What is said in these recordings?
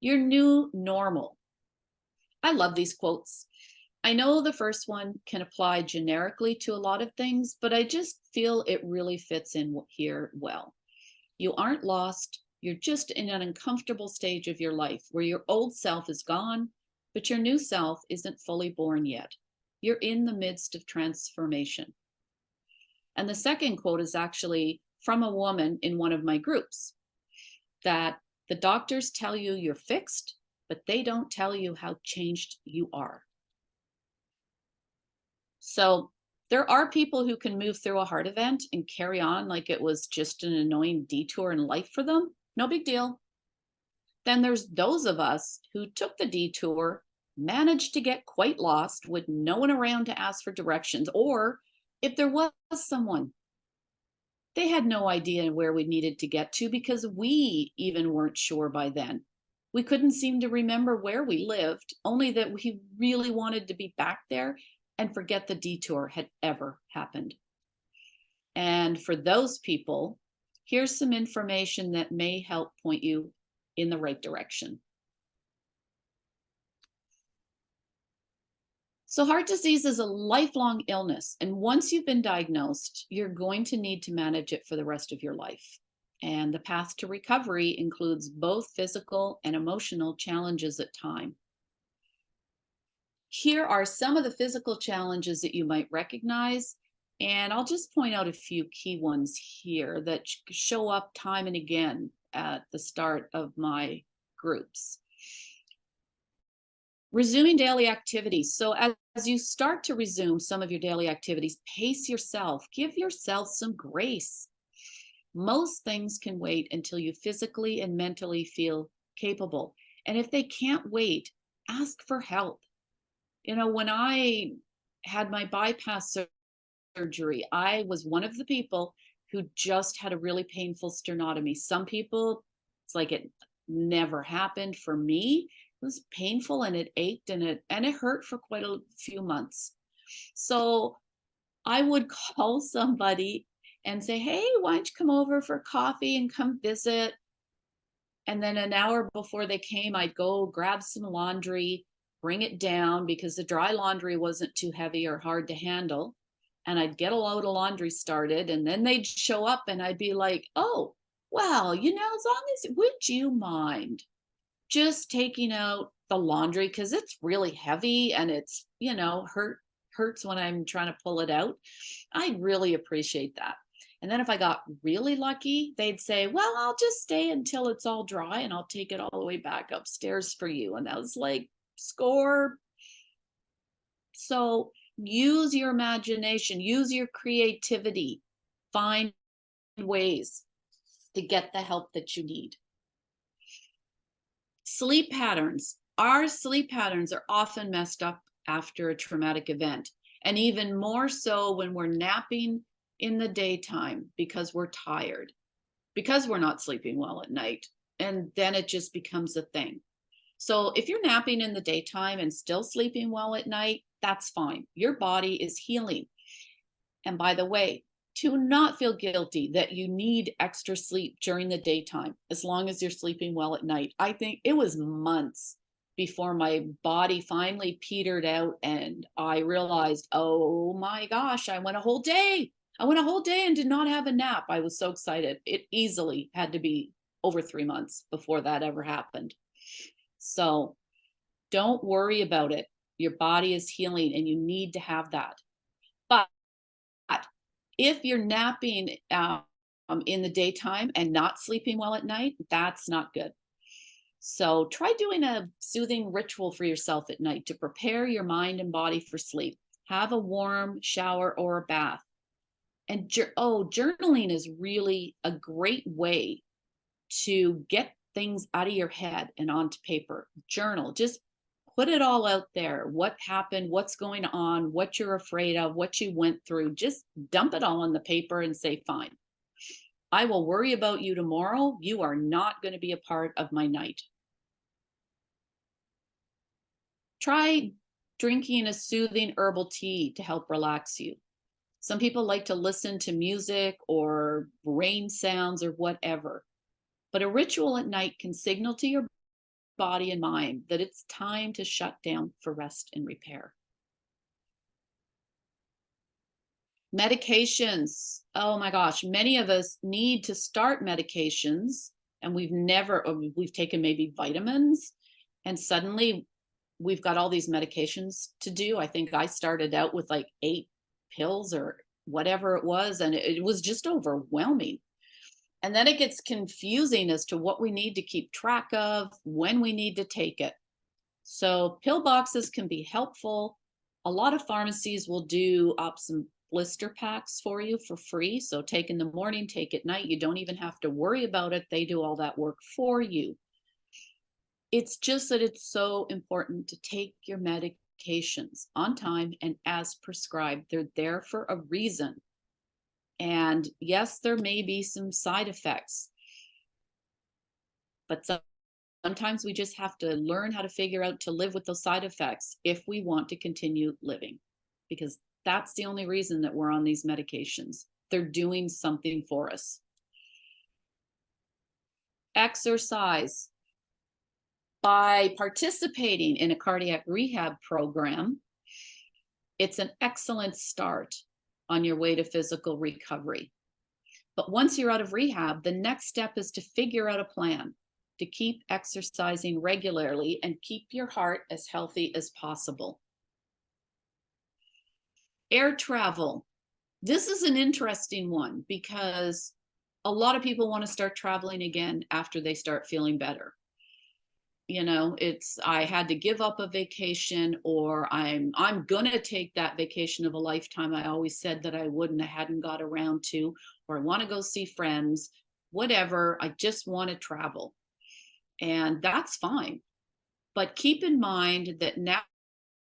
Your new normal. I love these quotes. I know the first one can apply generically to a lot of things, but I just feel it really fits in here well. You aren't lost. You're just in an uncomfortable stage of your life where your old self is gone, but your new self isn't fully born yet. You're in the midst of transformation. And the second quote is actually from a woman in one of my groups, that the doctors tell you you're fixed, but they don't tell you how changed you are. So there are people who can move through a heart event and carry on like it was just an annoying detour in life for them. No big deal. Then there's those of us who took the detour, managed to get quite lost with no one around to ask for directions, or if there was someone, they had no idea where we needed to get to because we even weren't sure by then. We couldn't seem to remember where we lived, only that we really wanted to be back there and forget the detour had ever happened. And for those people, here's some information that may help point you in the right direction. So heart disease is a lifelong illness, and once you've been diagnosed, you're going to need to manage it for the rest of your life. And the path to recovery includes both physical and emotional challenges at times. Here are some of the physical challenges that you might recognize, and I'll just point out a few key ones here that show up time and again at the start of my groups. Resuming daily activities. So as you start to resume some of your daily activities, pace yourself, give yourself some grace. Most things can wait until you physically and mentally feel capable. And if they can't wait, ask for help. You know, when I had my bypass surgery, I was one of the people who just had a really painful sternotomy. Some people, it's like it never happened. For me, it was painful and it ached and it hurt for quite a few months. So I would call somebody and say, hey, why don't you come over for coffee and come visit? And then an hour before they came, I'd go grab some laundry, bring it down because the dry laundry wasn't too heavy or hard to handle. And I'd get a load of laundry started, and then they'd show up and I'd be like, oh, well, you know, as long as, would you mind just taking out the laundry? Because it's really heavy and it's, you know, hurts when I'm trying to pull it out. I'd really appreciate that. And then if I got really lucky, they'd say, well, I'll just stay until it's all dry and I'll take it all the way back upstairs for you. And that was like, score. So use your imagination, use your creativity, find ways to get the help that you need. Sleep patterns. Our sleep patterns are often messed up after a traumatic event, and even more so when we're napping in the daytime because we're tired, because we're not sleeping well at night, and then it just becomes a thing. So if you're napping in the daytime and still sleeping well at night, that's fine. Your body is healing. And by the way, do not feel guilty that you need extra sleep during the daytime, as long as you're sleeping well at night. I think it was months before my body finally petered out and I realized, oh my gosh, I went a whole day. I went a whole day and did not have a nap. I was so excited. It easily had to be over 3 months before that ever happened. So don't worry about it. Your body is healing and you need to have that. But if you're napping in the daytime and not sleeping well at night, that's not good. So try doing a soothing ritual for yourself at night to prepare your mind and body for sleep. Have a warm shower or a bath. And journaling is really a great way to get things out of your head and onto paper. Journal, just put it all out there. What happened, what's going on, what you're afraid of, what you went through. Just dump it all on the paper and say, fine, I will worry about you tomorrow. You are not going to be a part of my night. Try drinking a soothing herbal tea to help relax you. Some people like to listen to music or rain sounds or whatever. But a ritual at night can signal to your body and mind that it's time to shut down for rest and repair. Medications. Oh my gosh, many of us need to start medications and we've taken maybe vitamins and suddenly we've got all these medications to do. I think I started out with like 8 pills or whatever it was, and it was just overwhelming. And then it gets confusing as to what we need to keep track of, when we need to take it. So pill boxes can be helpful. A lot of pharmacies will do up some blister packs for you for free. So take in the morning, take at night. You don't even have to worry about it. They do all that work for you. It's just that it's so important to take your medications on time and as prescribed. They're there for a reason. And yes, there may be some side effects, but sometimes we just have to learn how to figure out to live with those side effects if we want to continue living, because that's the only reason that we're on these medications. They're doing something for us. Exercise. By participating in a cardiac rehab program, it's an excellent start on your way to physical recovery. But once you're out of rehab, the next step is to figure out a plan to keep exercising regularly and keep your heart as healthy as possible. Air travel. This is an interesting one because a lot of people want to start traveling again after they start feeling better. You know, it's I had to give up a vacation, or I'm gonna take that vacation of a lifetime I always said that I would and I hadn't got around to, or I want to go see friends, whatever. I just want to travel. And that's fine. But keep in mind that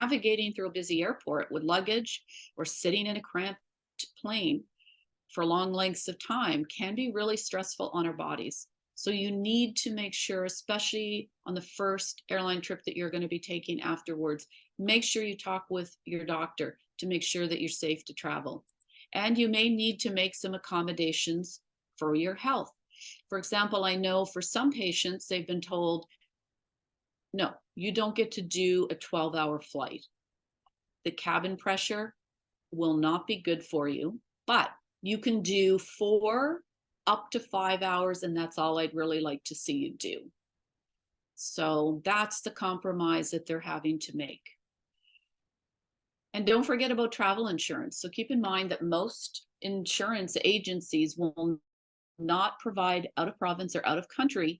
navigating through a busy airport with luggage or sitting in a cramped plane for long lengths of time can be really stressful on our bodies. So you need to make sure, especially on the first airline trip that you're going to be taking afterwards, make sure you talk with your doctor to make sure that you're safe to travel. And you may need to make some accommodations for your health. For example, I know for some patients, they've been told, no, you don't get to do a 12-hour flight. The cabin pressure will not be good for you, but you can do 4 up to 5 hours, and that's all I'd really like to see you do. So that's the compromise that they're having to make. And don't forget about travel insurance. So keep in mind that most insurance agencies will not provide out of province or out of country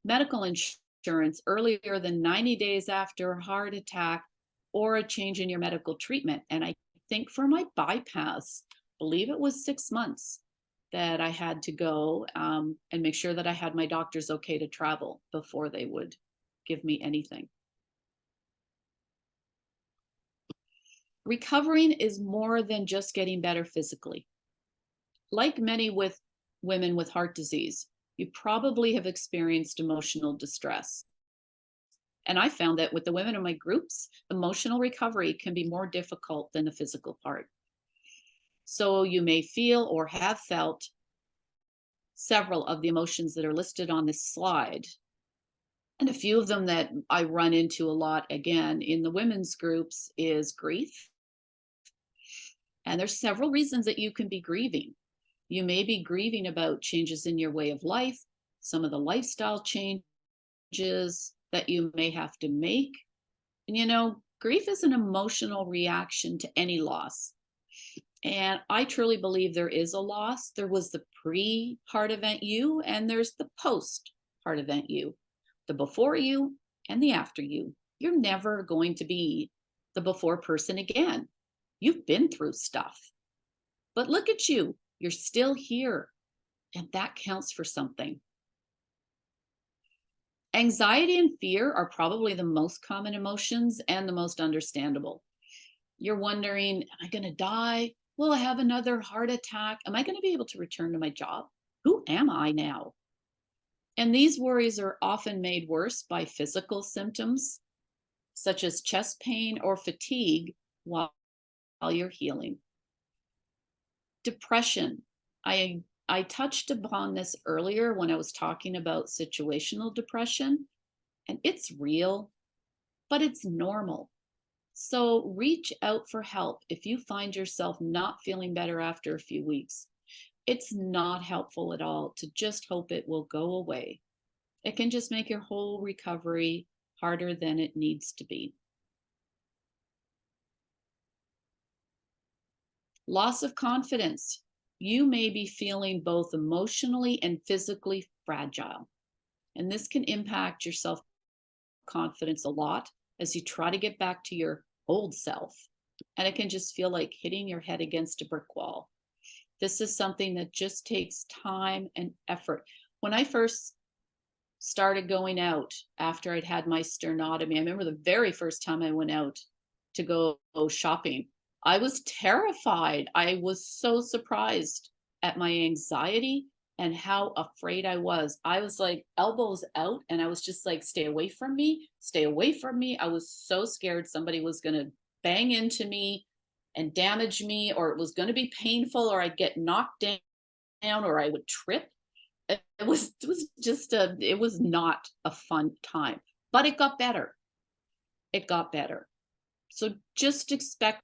medical insurance earlier than 90 days after a heart attack or a change in your medical treatment. And I think for my bypass, I believe it was 6 months that I had to go and make sure that I had my doctors okay to travel before they would give me anything. Recovering is more than just getting better physically. Like many women with heart disease, you probably have experienced emotional distress. And I found that with the women in my groups, emotional recovery can be more difficult than the physical part. So you may feel or have felt several of the emotions that are listed on this slide. And a few of them that I run into a lot again in the women's groups is grief. And there's several reasons that you can be grieving. You may be grieving about changes in your way of life, some of the lifestyle changes that you may have to make. And you know, grief is an emotional reaction to any loss. And I truly believe there is a loss. There was the pre-heart event you, and there's the post-heart event you, the before you and the after you. You're never going to be the before person again. You've been through stuff. But look at you, you're still here, and that counts for something. Anxiety and fear are probably the most common emotions and the most understandable. You're wondering, am I going to die? Will I have another heart attack? Am I going to be able to return to my job? Who am I now? And these worries are often made worse by physical symptoms, such as chest pain or fatigue while you're healing. Depression. I touched upon this earlier when I was talking about situational depression. And it's real, but it's normal. So reach out for help if you find yourself not feeling better after a few weeks. It's not helpful at all to just hope it will go away. It can just make your whole recovery harder than it needs to be. Loss of confidence. You may be feeling both emotionally and physically fragile, and this can impact your self confidence a lot as you try to get back to your old self. And it can just feel like hitting your head against a brick wall. This is something that just takes time and effort. When I first started going out after I'd had my sternotomy, I remember the very first time I went out to go shopping, I was terrified. I was so surprised at my anxiety and how afraid I was. I was like elbows out and I was just like, stay away from me, stay away from me. I was so scared somebody was going to bang into me and damage me, or it was going to be painful, or I'd get knocked down, or I would trip. It was not a fun time, but it got better. It got better. So just expect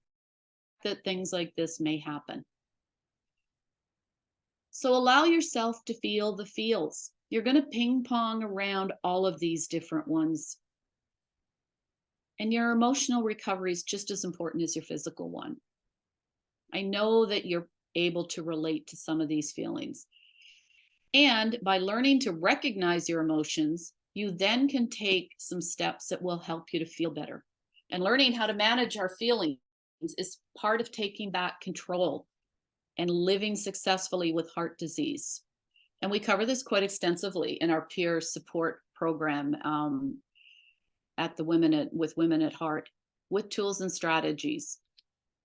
that things like this may happen. So allow yourself to feel the feels. You're going to ping pong around all of these different ones. And your emotional recovery is just as important as your physical one. I know that you're able to relate to some of these feelings. And by learning to recognize your emotions, you then can take some steps that will help you to feel better. And learning how to manage our feelings is part of taking back control and living successfully with heart disease. And we cover this quite extensively in our peer support program at the with Women at Heart, with tools and strategies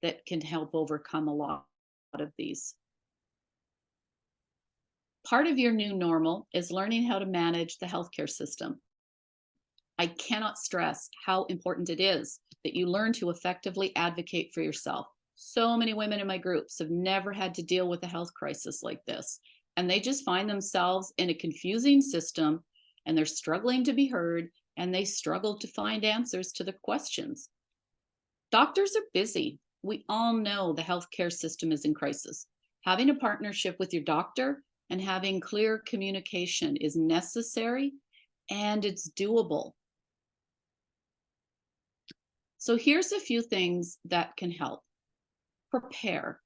that can help overcome a lot of these. Part of your new normal is learning how to manage the healthcare system. I cannot stress how important it is that you learn to effectively advocate for yourself. So many women in my groups have never had to deal with a health crisis like this, and they just find themselves in a confusing system, and they're struggling to be heard, and they struggle to find answers to the questions. Doctors are busy. We all know the healthcare system is in crisis. Having a partnership with your doctor and having clear communication is necessary, and it's doable. So here's a few things that can help. Prepare.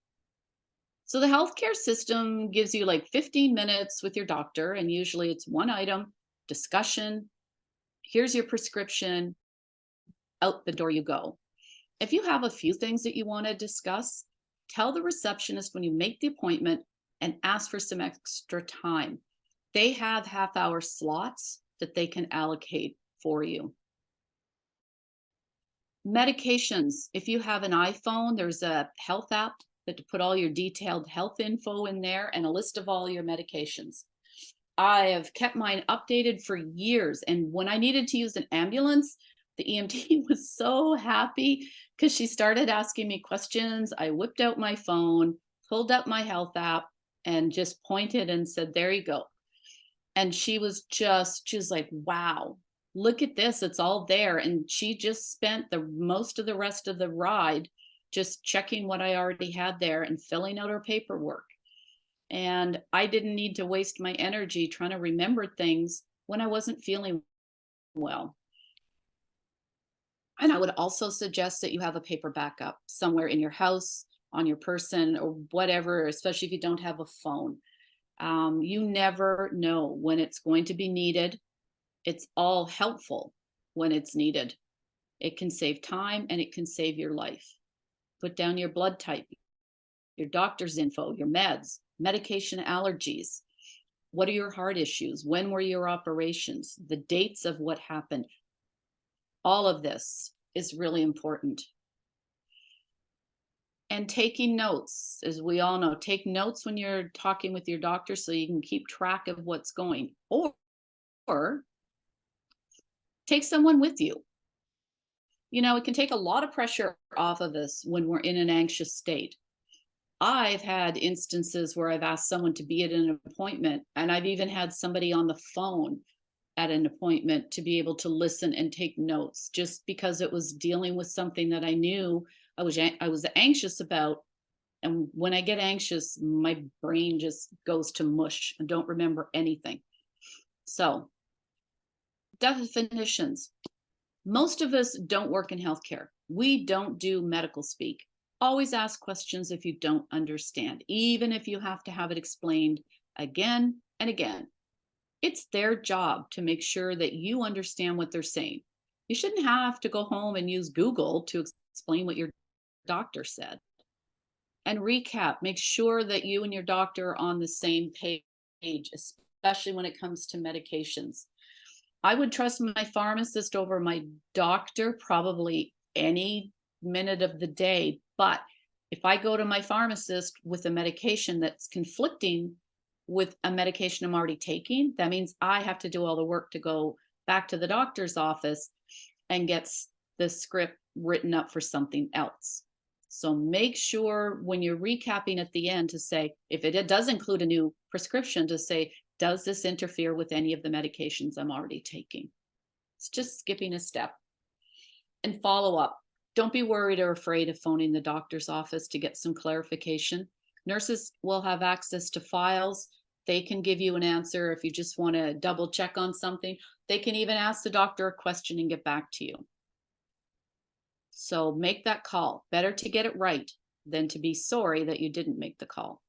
So the healthcare system gives you like 15 minutes with your doctor, and usually it's one item, discussion. Here's your prescription, out the door you go. If you have a few things that you want to discuss, tell the receptionist when you make the appointment and ask for some extra time. They have half-hour slots that they can allocate for you. Medications. If you have an iPhone, there's a health app that to put all your detailed health info in there and a list of all your medications. I have kept mine updated for years. And when I needed to use an ambulance, the EMT was so happy because she started asking me questions. I whipped out my phone, pulled up my health app, and just pointed and said, there you go. And she was like, wow, look at this, it's all there. And she just spent the most of the rest of the ride just checking what I already had there and filling out her paperwork. And I didn't need to waste my energy trying to remember things when I wasn't feeling well. And I would also suggest that you have a paper backup somewhere in your house, on your person, or whatever, especially if you don't have a phone. You never know when it's going to be needed. It's all helpful when it's needed. It can save time and it can save your life. Put down your blood type, your doctor's info, your meds, medication allergies. What are your heart issues? When were your operations? The dates of what happened. All of this is really important. And taking notes, as we all know, take notes when you're talking with your doctor so you can keep track of what's going. Or take someone with you. You know, it can take a lot of pressure off of us when we're in an anxious state. I've had instances where I've asked someone to be at an appointment, and I've even had somebody on the phone at an appointment to be able to listen and take notes, just because it was dealing with something that I knew I was anxious about. And when I get anxious, my brain just goes to mush and don't remember anything. So, definitions. Most of us don't work in healthcare. We don't do medical speak. Always ask questions if you don't understand, even if you have to have it explained again and again. It's their job to make sure that you understand what they're saying. You shouldn't have to go home and use Google to explain what your doctor said. And recap, make sure that you and your doctor are on the same page, especially when it comes to medications. I would trust my pharmacist over my doctor probably any minute of the day. But if I go to my pharmacist with a medication that's conflicting with a medication I'm already taking, that means I have to do all the work to go back to the doctor's office and get the script written up for something else. So make sure when you're recapping at the end to say, if it does include a new prescription, to say, does this interfere with any of the medications I'm already taking? It's just skipping a step. And follow up. Don't be worried or afraid of phoning the doctor's office to get some clarification. Nurses will have access to files. They can give you an answer if you just want to double check on something. They can even ask the doctor a question and get back to you. So make that call. Better to get it right than to be sorry that you didn't make the call.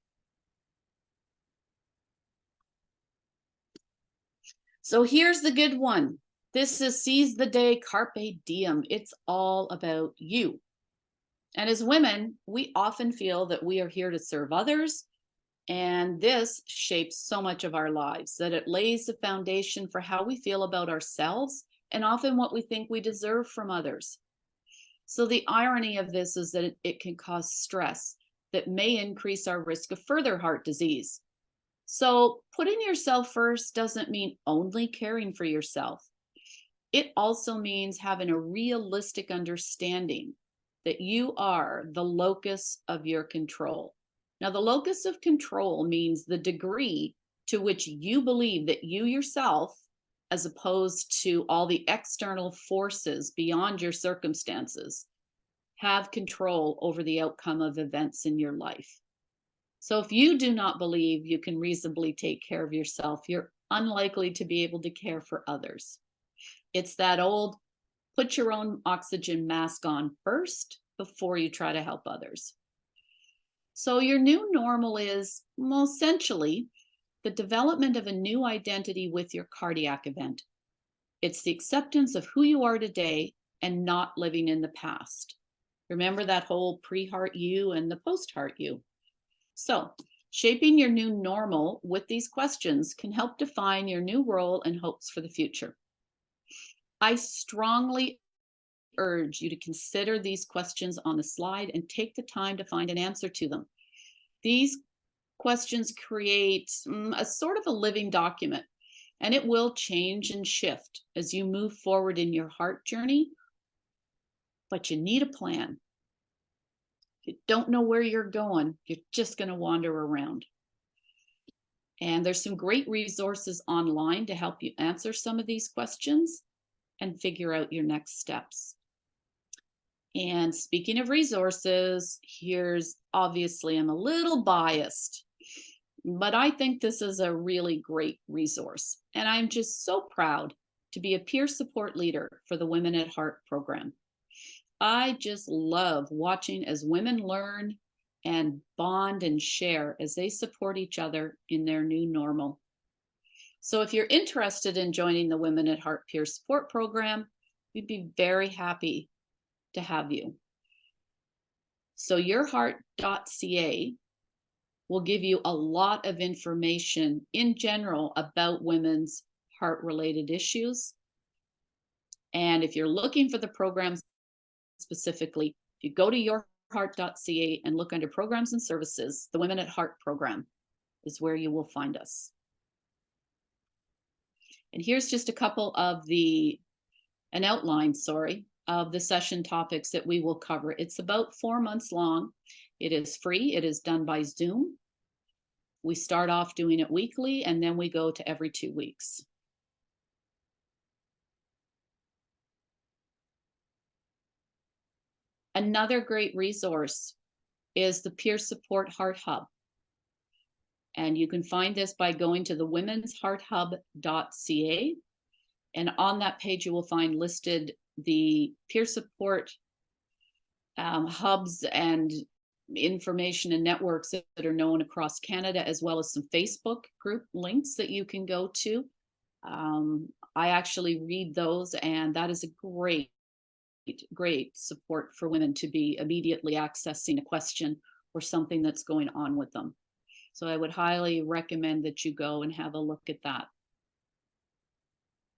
So here's the good one. This is seize the day, carpe diem. It's all about you. And as women, we often feel that we are here to serve others. And this shapes so much of our lives, that it lays the foundation for how we feel about ourselves and often what we think we deserve from others. So the irony of this is that it can cause stress that may increase our risk of further heart disease. So putting yourself first doesn't mean only caring for yourself. It also means having a realistic understanding that you are the locus of your control. Now, the locus of control means the degree to which you believe that you yourself, as opposed to all the external forces beyond your circumstances, have control over the outcome of events in your life. So if you do not believe you can reasonably take care of yourself, you're unlikely to be able to care for others. It's that old, put your own oxygen mask on first before you try to help others. So your new normal is, well, essentially the development of a new identity with your cardiac event. It's the acceptance of who you are today and not living in the past. Remember that whole pre-heart you and the post-heart you. So shaping your new normal with these questions can help define your new role and hopes for the future. I strongly urge you to consider these questions on the slide and take the time to find an answer to them. These questions create a sort of a living document, and it will change and shift as you move forward in your heart journey, but you need a plan. If you don't know where you're going, you're just going to wander around. And there's some great resources online to help you answer some of these questions and figure out your next steps. And speaking of resources, here's, obviously I'm a little biased, but I think this is a really great resource. And I'm just so proud to be a peer support leader for the Women at Heart program. I just love watching as women learn and bond and share as they support each other in their new normal. So if you're interested in joining the Women at Heart peer support program, we'd be very happy to have you. So yourheart.ca will give you a lot of information in general about women's heart-related issues. And if you're looking for the programs specifically, if you go to yourheart.ca and look under programs and services, the Women at Heart program is where you will find us. And here's just a couple of an outline, of the session topics that we will cover. It's about 4 months long. It is free. It is done by Zoom. We start off doing it weekly, and then we go to every 2 weeks. Another great resource is the Peer Support Heart Hub. And you can find this by going to the womenshearthub.ca. And on that page, you will find listed the peer support hubs and information and networks that are known across Canada, as well as some Facebook group links that you can go to. I actually read those, and that is a great support for women to be immediately accessing a question or something that's going on with them. So I would highly recommend that you go and have a look at that.